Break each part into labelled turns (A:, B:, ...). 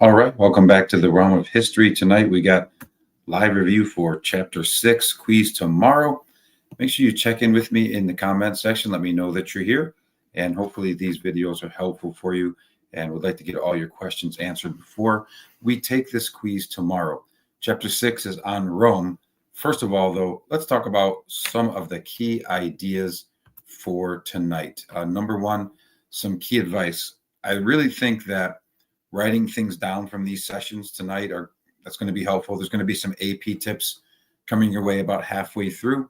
A: All right, welcome back to the realm of history. Tonight we got live review for chapter 6, quiz tomorrow. Make sure you check in with me in the comment section. Let me know that you're here, and hopefully these videos are helpful for you and would like to get all your questions answered before we take this quiz tomorrow. Chapter 6 is on Rome. First of all, though, let's talk about some of the key ideas for tonight. Number one, some key advice. I really think that writing things down from these sessions tonight are that's going to be helpful. There's going to be some AP tips coming your way about halfway through.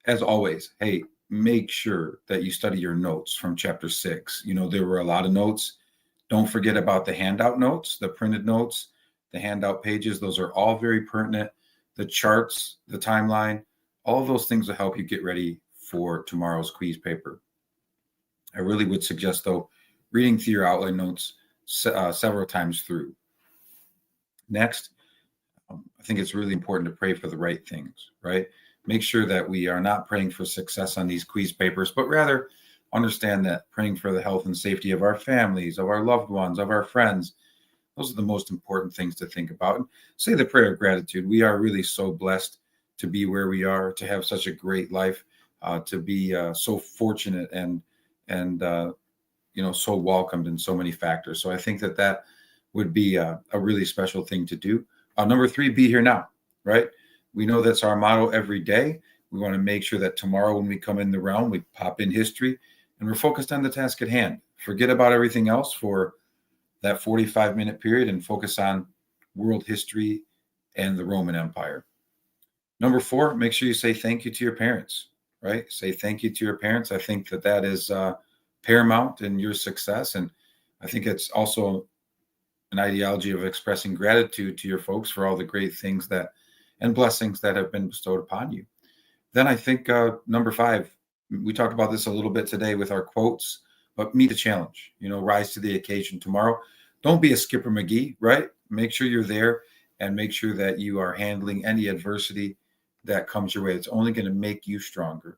A: As always, hey, make sure that you study your notes from chapter 6. There were a lot of notes. Don't forget about the handout notes, the printed notes, the handout pages. Those are all very pertinent. The charts, the timeline, all of those things will help you get ready for tomorrow's quiz paper. I really would suggest, though, reading through your outline notes several times through. Next, I think it's really important to pray for the right things, right? Make sure that we are not praying for success on these quiz papers, but rather understand that praying for the health and safety of our families, of our loved ones, of our friends, those are the most important things to think about. And say the prayer of gratitude. We are really so blessed to be where we are, to have such a great life, to be so fortunate and so welcomed in so many factors. So I think that would be a really special thing to do. Number 3, be here now, right? We know that's our motto every day. We want to make sure that tomorrow when we come in the realm, we pop in history and we're focused on the task at hand. Forget about everything else for that 45-minute period and focus on world history and the Roman Empire. Number 4, make sure you say thank you to your parents, right? Say thank you to your parents. I think that is paramount in your success. And I think it's also an ideology of expressing gratitude to your folks for all the great things and blessings that have been bestowed upon you. Then I think number 5, we talked about this a little bit today with our quotes, but meet the challenge, rise to the occasion tomorrow. Don't be a Skipper McGee, right? Make sure you're there and make sure that you are handling any adversity that comes your way. It's only going to make you stronger.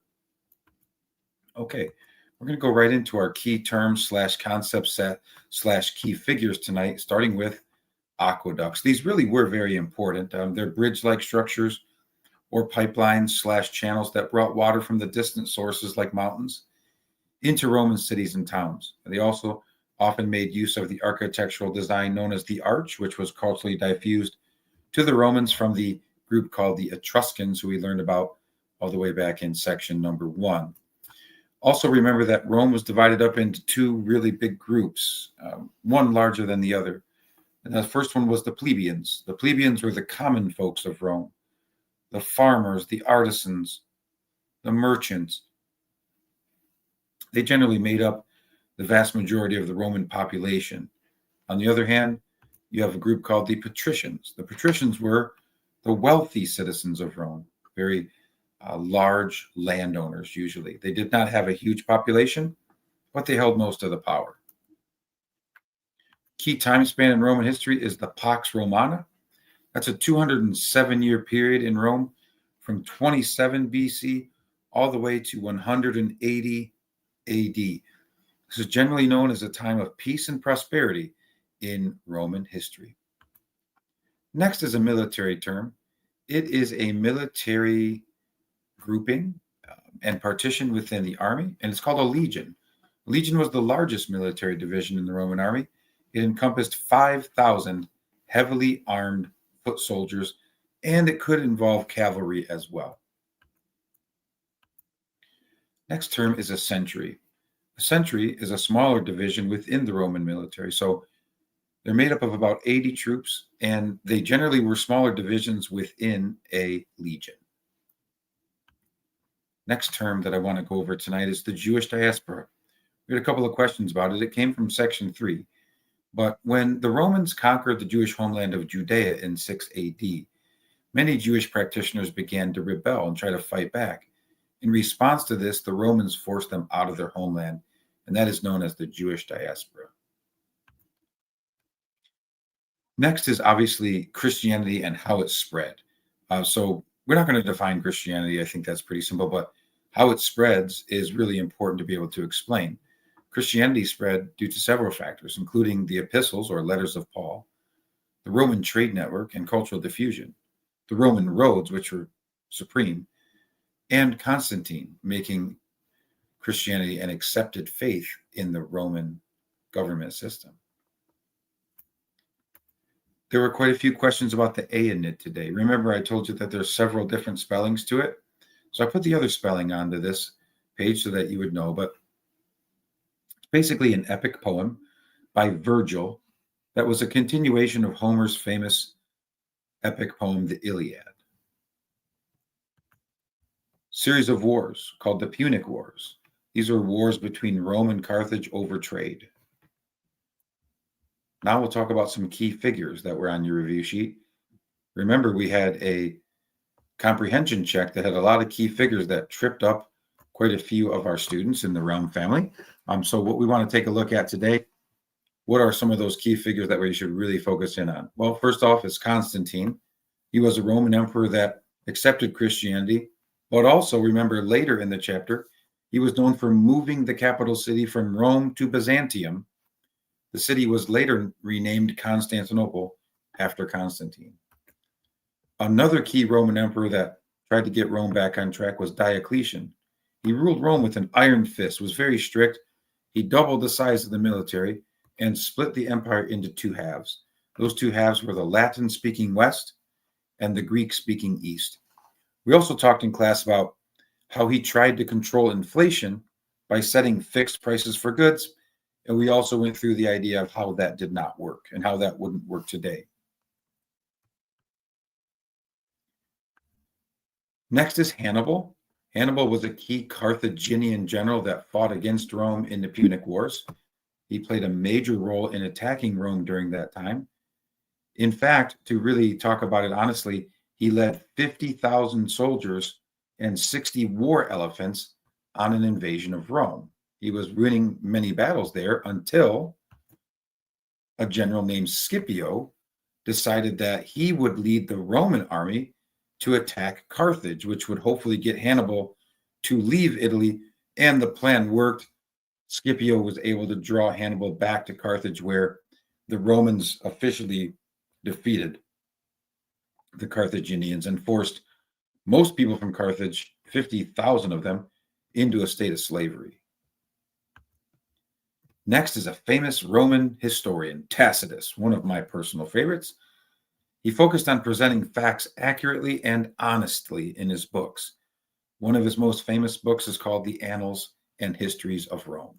A: Okay. We're going to go right into our key terms / concept set / key figures tonight, starting with aqueducts. These really were very important. They're bridge-like structures or pipelines / channels that brought water from the distant sources like mountains into Roman cities and towns. They also often made use of the architectural design known as the arch, which was culturally diffused to the Romans from the group called the Etruscans, who we learned about all the way back in section number 1. Also, remember that Rome was divided up into 2 really big groups, one larger than the other. And the first one was the plebeians. The plebeians were the common folks of Rome, the farmers, the artisans, the merchants. They generally made up the vast majority of the Roman population. On the other hand, you have a group called the patricians. The patricians were the wealthy citizens of Rome, very large landowners usually. They did not have a huge population, but they held most of the power. Key time span in Roman history is the Pax Romana. That's a 207-year period in Rome from 27 BC all the way to 180 AD. This is generally known as a time of peace and prosperity in Roman history. Next is a military term. It is a military grouping and partition within the army, and it's called a legion. A legion was the largest military division in the Roman army. It encompassed 5,000 heavily armed foot soldiers, and it could involve cavalry as well. Next term is a century. A century is a smaller division within the Roman military. So they're made up of about 80 troops, and they generally were smaller divisions within a legion. Next term that I want to go over tonight is the Jewish diaspora. We had a couple of questions about it. It came from section 3. But when the Romans conquered the Jewish homeland of Judea in 6 AD, many Jewish practitioners began to rebel and try to fight back. In response to this, the Romans forced them out of their homeland, and that is known as the Jewish diaspora. Next is obviously Christianity and how it spread. So we're not going to define Christianity. I think that's pretty simple, but how it spreads is really important to be able to explain. Christianity spread due to several factors, including the epistles or letters of Paul, the Roman trade network and cultural diffusion, the Roman roads, which were supreme, and Constantine making Christianity an accepted faith in the Roman government system. There were quite a few questions about the A in it today. Remember, I told you that there's several different spellings to it. So I put the other spelling onto this page so that you would know. But it's basically an epic poem by Virgil that was a continuation of Homer's famous epic poem, the Iliad. Series of wars called the Punic Wars. These are wars between Rome and Carthage over trade. Now we'll talk about some key figures that were on your review sheet. Remember, we had a comprehension check that had a lot of key figures that tripped up quite a few of our students in the Realm family. So what we want to take a look at today, what are some of those key figures that we should really focus in on? Well, first off is Constantine. He was a Roman emperor that accepted Christianity, but also remember later in the chapter, he was known for moving the capital city from Rome to Byzantium. The city was later renamed Constantinople after Constantine. Another key Roman emperor that tried to get Rome back on track was Diocletian. He ruled Rome with an iron fist, was very strict. He doubled the size of the military and split the empire into two halves. Those two halves were the Latin-speaking West and the Greek-speaking East. We also talked in class about how he tried to control inflation by setting fixed prices for goods. And we also went through the idea of how that did not work and how that wouldn't work today. Next is Hannibal. Hannibal was a key Carthaginian general that fought against Rome in the Punic Wars. He played a major role in attacking Rome during that time. In fact, to really talk about it honestly, he led 50,000 soldiers and 60 war elephants on an invasion of Rome. He was winning many battles there until a general named Scipio decided that he would lead the Roman army to attack Carthage, which would hopefully get Hannibal to leave Italy. And the plan worked. Scipio was able to draw Hannibal back to Carthage, where the Romans officially defeated the Carthaginians and forced most people from Carthage, 50,000 of them, into a state of slavery. Next is a famous Roman historian, Tacitus, one of my personal favorites. He focused on presenting facts accurately and honestly in his books. One of his most famous books is called The Annals and Histories of Rome.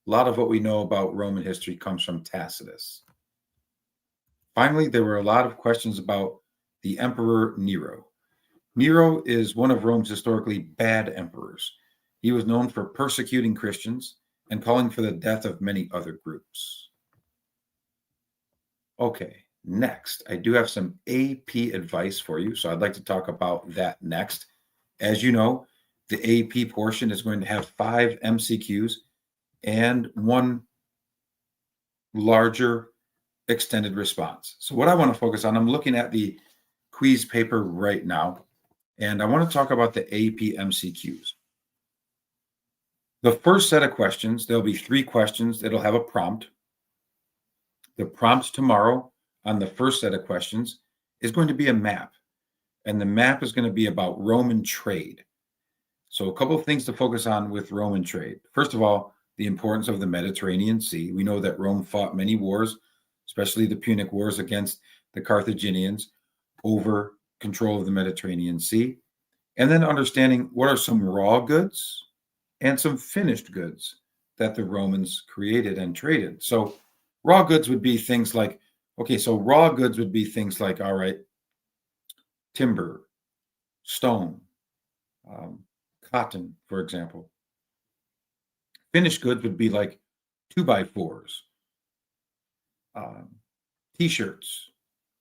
A: A lot of what we know about Roman history comes from Tacitus. Finally, there were a lot of questions about the Emperor Nero. Nero is one of Rome's historically bad emperors. He was known for persecuting Christians and calling for the death of many other groups. Okay, next, I do have some AP advice for you, so I'd like to talk about that next. As you know, the AP portion is going to have 5 MCQs and 1 larger extended response. So what I want to focus on, I'm looking at the quiz paper right now, and I want to talk about the AP MCQs. The first set of questions, there'll be 3 questions that'll have a prompt. The prompt tomorrow on the first set of questions is going to be a map, and the map is going to be about Roman trade. So a couple of things to focus on with Roman trade. First of all, the importance of the Mediterranean Sea. We know that Rome fought many wars, especially the Punic Wars against the Carthaginians over control of the Mediterranean Sea. And then understanding what are some raw goods and some finished goods that the Romans created and traded. So raw goods would be things like, all right, timber, stone, cotton, for example. Finished goods would be like 2x4s, t-shirts,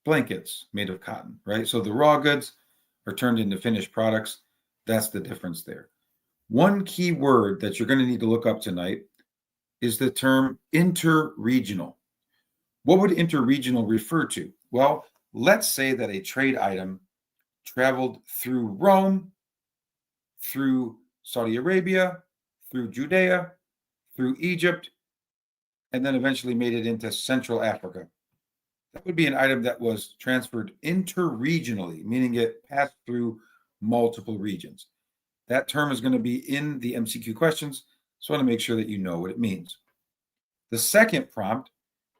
A: blankets made of cotton, right? So the raw goods are turned into finished products. That's the difference there. One key word that you're going to need to look up tonight is the term interregional. What would interregional refer to? Well, let's say that a trade item traveled through Rome, through Saudi Arabia, through Judea, through Egypt, and then eventually made it into Central Africa. That would be an item that was transferred interregionally, meaning it passed through multiple regions. That term is going to be in the MCQ questions, so I want to make sure that you know what it means. The second prompt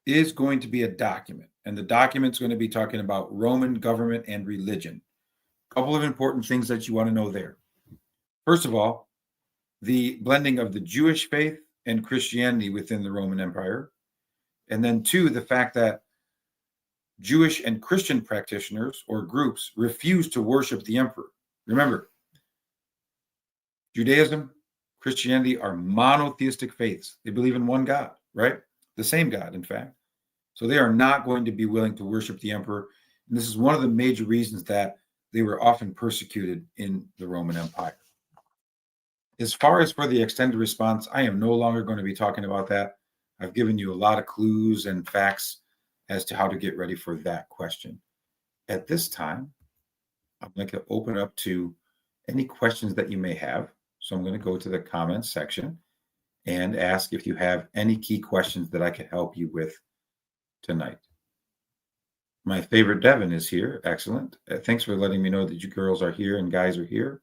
A: is going to be a document, and the document's going to be talking about Roman government and religion. A couple of important things that you want to know there. First of all, the blending of the Jewish faith and Christianity within the Roman Empire. And then two, the fact that Jewish and Christian practitioners or groups refused to worship the emperor. Remember, Judaism, Christianity are monotheistic faiths. They believe in one God, right? The same God, in fact. So they are not going to be willing to worship the emperor. And this is one of the major reasons that they were often persecuted in the Roman Empire. As far as for the extended response, I am no longer going to be talking about that. I've given you a lot of clues and facts as to how to get ready for that question. At this time, I'm going to open up to any questions that you may have. So I'm going to go to the comments section and ask if you have any key questions that I can help you with tonight. My favorite Devin is here. Excellent. Thanks for letting me know that you girls are here and guys are here.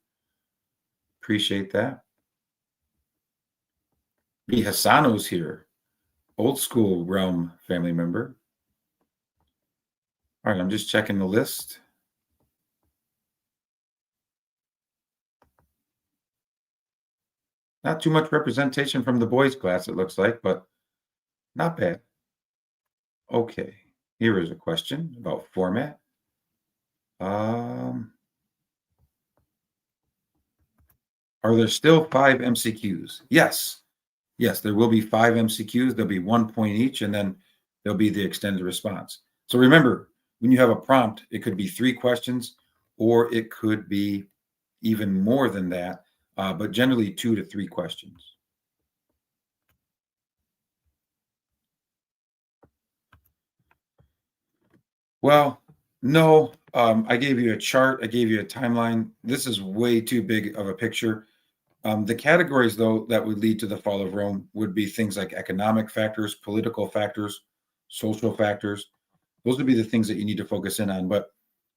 A: Appreciate that. B. Hassano's here. Old school realm family member. All right, I'm just checking the list. Not too much representation from the boys' class, it looks like, but not bad. Okay, here is a question about format. Are there still 5 MCQs? Yes. Yes, there will be 5 MCQs. There'll be 1 point each, and then there'll be the extended response. So remember, when you have a prompt, it could be 3 questions, or it could be even more than that, but generally 2 to 3 questions. Well, no, I gave you a chart. I gave you a timeline. This is way too big of a picture. The categories, though, that would lead to the fall of Rome would be things like economic factors, political factors, social factors. Those would be the things that you need to focus in on. But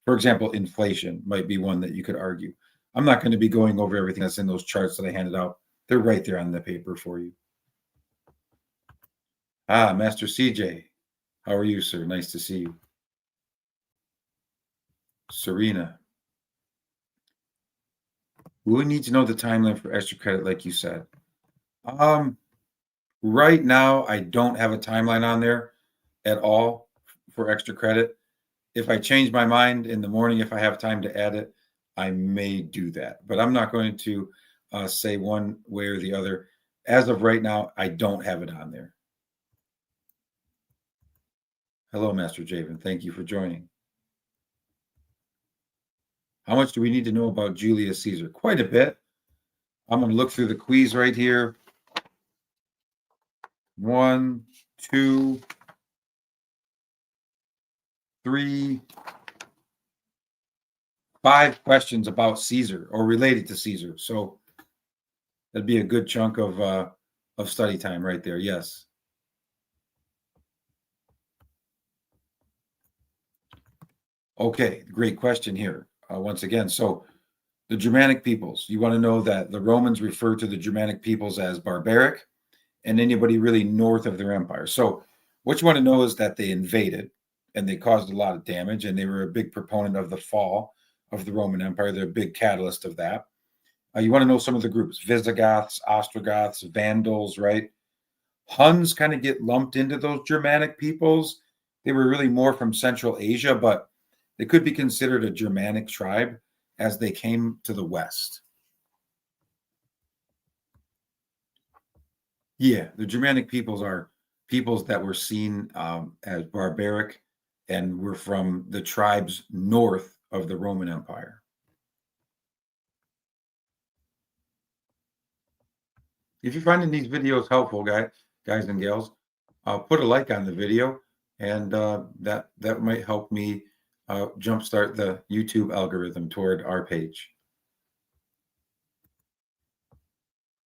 A: for example, inflation might be one that you could argue. I'm not going to be going over everything that's in those charts that I handed out. They're right there on the paper for you. Master CJ. How are you, sir? Nice to see you. Serena. We need to know the timeline for extra credit, like you said. Right now, I don't have a timeline on there at all for extra credit. If I change my mind in the morning, if I have time to add it, I may do that. But I'm not going to say one way or the other. As of right now, I don't have it on there. Hello, Master Javen. Thank you for joining. How much do we need to know about Julius Caesar? Quite a bit. I'm going to look through the quiz right here. 1, 2, 3, 5 questions about Caesar or related to Caesar. So that'd be a good chunk of study time right there. Yes. Okay, great question here. Once again, so the Germanic peoples, you want to know that the Romans refer to the Germanic peoples as barbaric and anybody really north of their empire. So what you want to know is that they invaded and they caused a lot of damage, and they were a big proponent of the fall of the Roman Empire. They're a big catalyst of that. You want to know some of the groups: Visigoths, Ostrogoths, Vandals, right? Huns kind of get lumped into those Germanic peoples. They were really more from Central Asia, but they could be considered a Germanic tribe as they came to the west. Yeah, the Germanic peoples are peoples that were seen as barbaric and were from the tribes north of the Roman Empire. If you're finding these videos helpful, guys and gals, put a like on the video, and that might help me jumpstart the YouTube algorithm toward our page.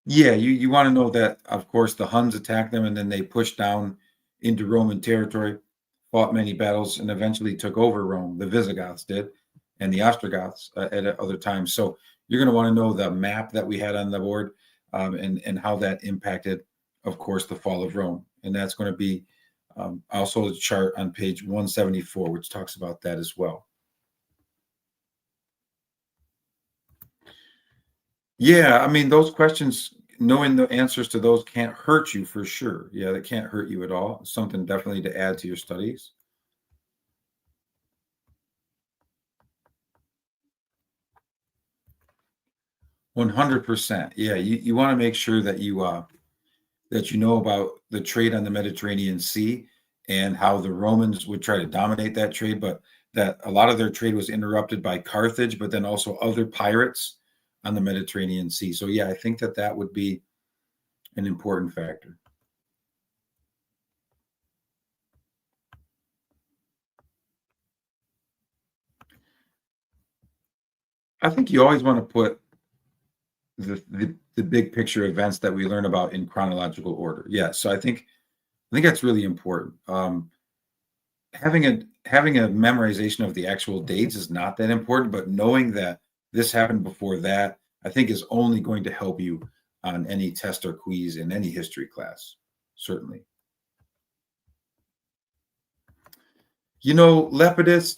A: Yeah, you want to know that, of course, the Huns attacked them and then they pushed down into Roman territory, fought many battles, and eventually took over Rome. The Visigoths did, and the Ostrogoths at other times. So you're going to want to know the map that we had on the board, and how that impacted, of course, the fall of Rome. And that's going to be also a chart on page 174, which talks about that as well. Yeah, I mean, those questions, knowing the answers to those can't hurt you for sure. Yeah, that can't hurt you at all. Something definitely to add to your studies. 100%. Yeah, you want to make sure that you know about the trade on the Mediterranean Sea and how the Romans would try to dominate that trade, but that a lot of their trade was interrupted by Carthage, but then also other pirates on the Mediterranean Sea. So yeah, I think that that would be an important factor. I think you always want to put the big picture events that we learn about in chronological order. Yeah, so I think that's really important. Having a memorization of the actual dates is not that important, but knowing that this happened before that, I think is only going to help you on any test or quiz in any history class. Certainly. Lepidus,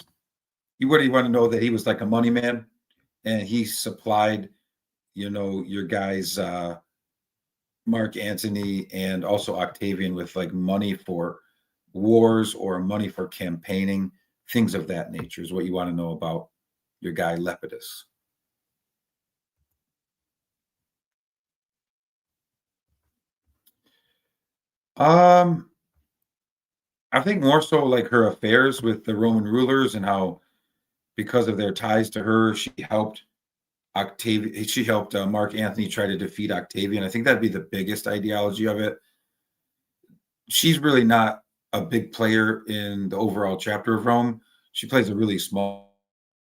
A: you what do you want to know that he was like a money man and he supplied, your guys Mark Antony and also Octavian with like money for wars or money for campaigning, things of that nature is what you want to know about your guy Lepidus. Um, I think more so like her affairs with the Roman rulers and how because of their ties to her, she helped Mark Antony try to defeat Octavian. I think that'd be the biggest ideology of it. She's really not a big player in the overall chapter of Rome. She plays a really small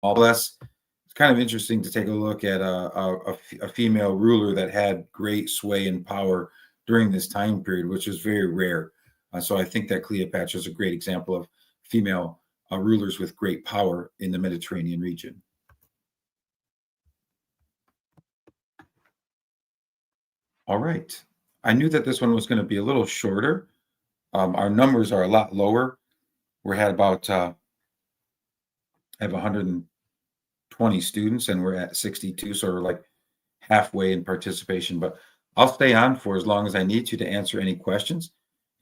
A: less. It's kind of interesting to take a look at a female ruler that had great sway and power during this time period, which is very rare. So I think that Cleopatra is a great example of female rulers with great power in the Mediterranean region. All right. I knew that this one was going to be a little shorter. Our numbers are a lot lower. We had about have 120 students, and we're at 62, so we're like halfway in participation. But I'll stay on for as long as I need to answer any questions.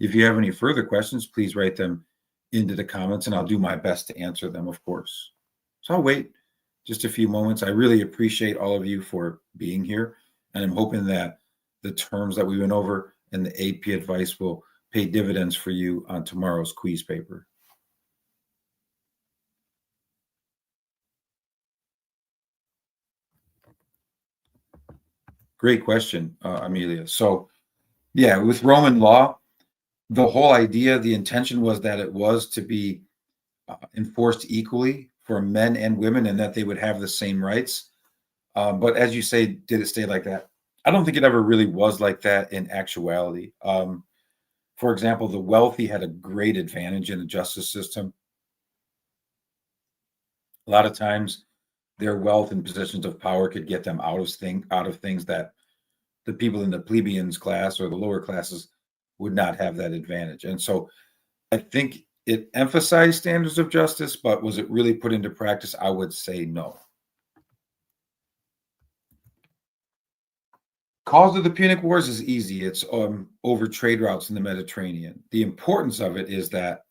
A: If you have any further questions, please write them into the comments, and I'll do my best to answer them, of course. So I'll wait just a few moments. I really appreciate all of you for being here, and I'm hoping that the terms that we went over and the AP advice will pay dividends for you on tomorrow's quiz paper. Great question, Amelia. So, yeah, with Roman law, the whole idea, the intention was that it was to be enforced equally for men and women and that they would have the same rights. But as you say, did it stay like that? I don't think it ever really was like that in actuality. For example, the wealthy had a great advantage in the justice system. A lot of times, their wealth and positions of power could get them out of things that the people in the plebeians class or the lower classes would not have that advantage. And so I think it emphasized standards of justice, but was it really put into practice? I would say no. Cause of the Punic Wars is easy. It's over trade routes in the Mediterranean. The importance of it is that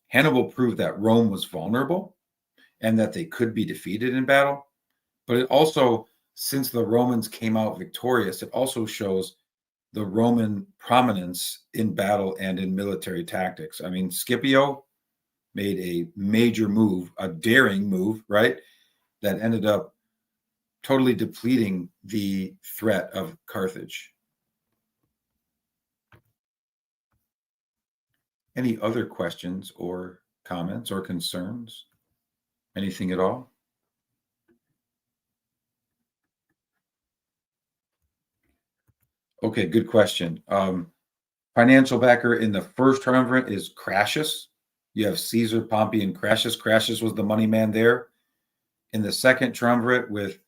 A: Hannibal proved that Rome was vulnerable and that they could be defeated in battle. But it also, since the Romans came out victorious, it also shows the Roman prominence in battle and in military tactics. I mean, Scipio made a major move, a daring move, right? That ended up totally depleting the threat of Carthage. Any other questions or comments or concerns? Anything at all? Okay, good question. Financial backer in the first triumvirate is Crassus. You have Caesar, Pompey, and Crassus. Crassus was the money man there. In the second triumvirate, with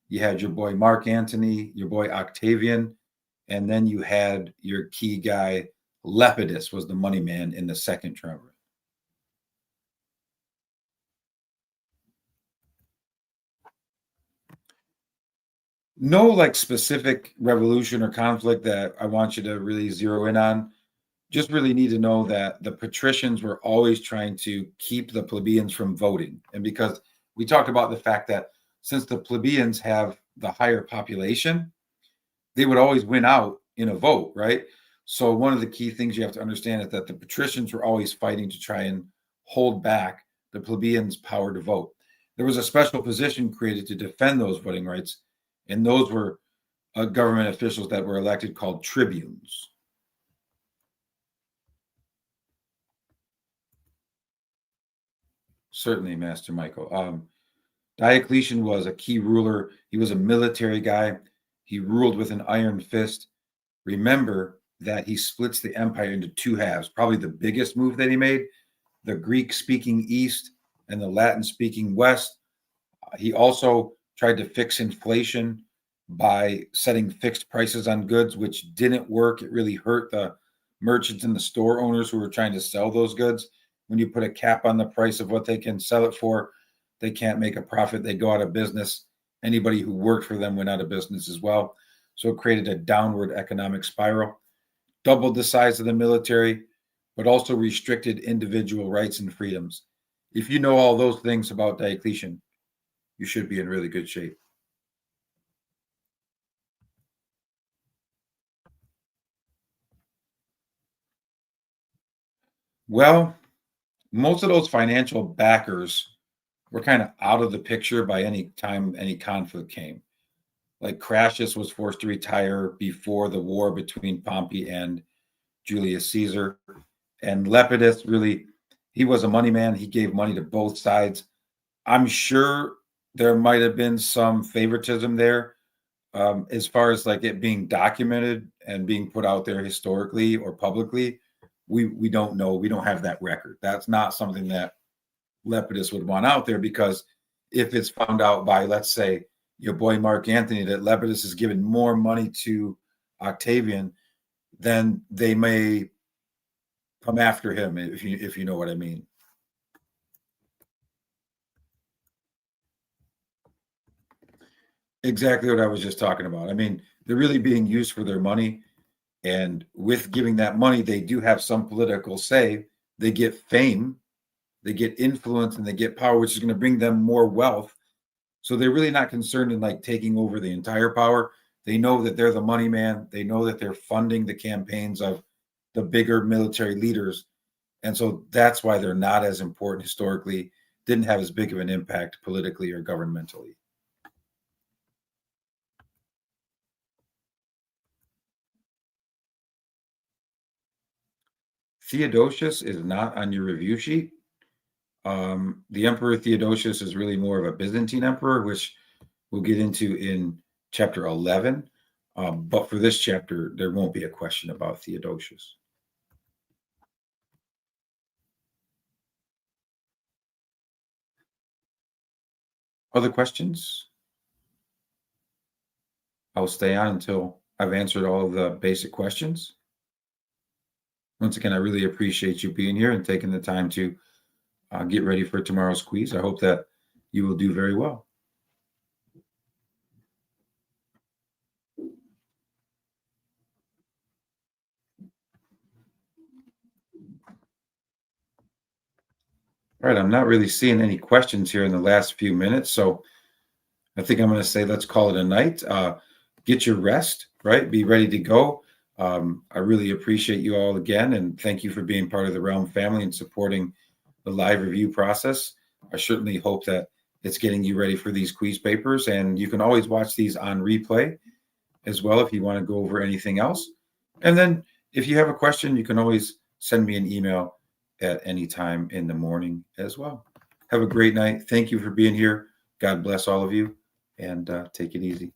A: you had your boy Mark Antony, your boy Octavian, and then you had your key guy Lepidus was the money man in the second triumvirate. No, like specific revolution or conflict that I want you to really zero in on. Just really need to know that the patricians were always trying to keep the plebeians from voting. And because we talked about the fact that since the plebeians have the higher population, they would always win out in a vote, right? So one of the key things you have to understand is that the patricians were always fighting to try and hold back the plebeians' power to vote. There was a special position created to defend those voting rights, and those were government officials that were elected called tribunes. Certainly, Master Michael. Diocletian was a key ruler. He was a military guy. He ruled with an iron fist. Remember that he splits the empire into two halves. Probably the biggest move that he made, the Greek speaking East and the Latin speaking West. He also tried to fix inflation by setting fixed prices on goods, which didn't work. It really hurt the merchants and the store owners who were trying to sell those goods. When you put a cap on the price of what they can sell it for, they can't make a profit. They go out of business. Anybody who worked for them went out of business as well. So it created a downward economic spiral, doubled the size of the military, but also restricted individual rights and freedoms. If you know all those things about Diocletian, you should be in really good shape. Well, most of those financial backers were kind of out of the picture by any time any conflict came. Like Crassus was forced to retire before the war between Pompey and Julius Caesar. And Lepidus really, he was a money man. He gave money to both sides. I'm sure there might have been some favoritism there, as far as like it being documented and being put out there historically or publicly. We don't know. We don't have that record. That's not something that Lepidus would want out there, because if it's found out by, let's say, your boy Mark Antony that Lepidus has given more money to Octavian, then they may come after him, if you know what I mean. Exactly what I was just talking about. I mean, they're really being used for their money, and with giving that money, they do have some political say. They get fame, they get influence, and they get power, which is going to bring them more wealth. So they're really not concerned in like taking over the entire power. They know that they're the money man. They know that they're funding the campaigns of the bigger military leaders. And so that's why they're not as important historically, didn't have as big of an impact politically or governmentally. Theodosius is not on your review sheet. The Emperor Theodosius is really more of a Byzantine emperor, which we'll get into in chapter 11. But for this chapter, there won't be a question about Theodosius. Other questions? I'll stay on until I've answered all of the basic questions. Once again, I really appreciate you being here and taking the time to get ready for tomorrow's quiz. I hope that you will do very well. All right, I'm not really seeing any questions here in the last few minutes, so I think I'm going to say let's call it a night. Get your rest, right? Be ready to go. I really appreciate you all again, and thank you for being part of the Realm family and supporting the live review process. I certainly hope that it's getting you ready for these quiz papers, and you can always watch these on replay as well if you want to go over anything else. And then if you have a question, you can always send me an email at any time in the morning as well. Have a great night. Thank you for being here. God bless all of you, and take it easy.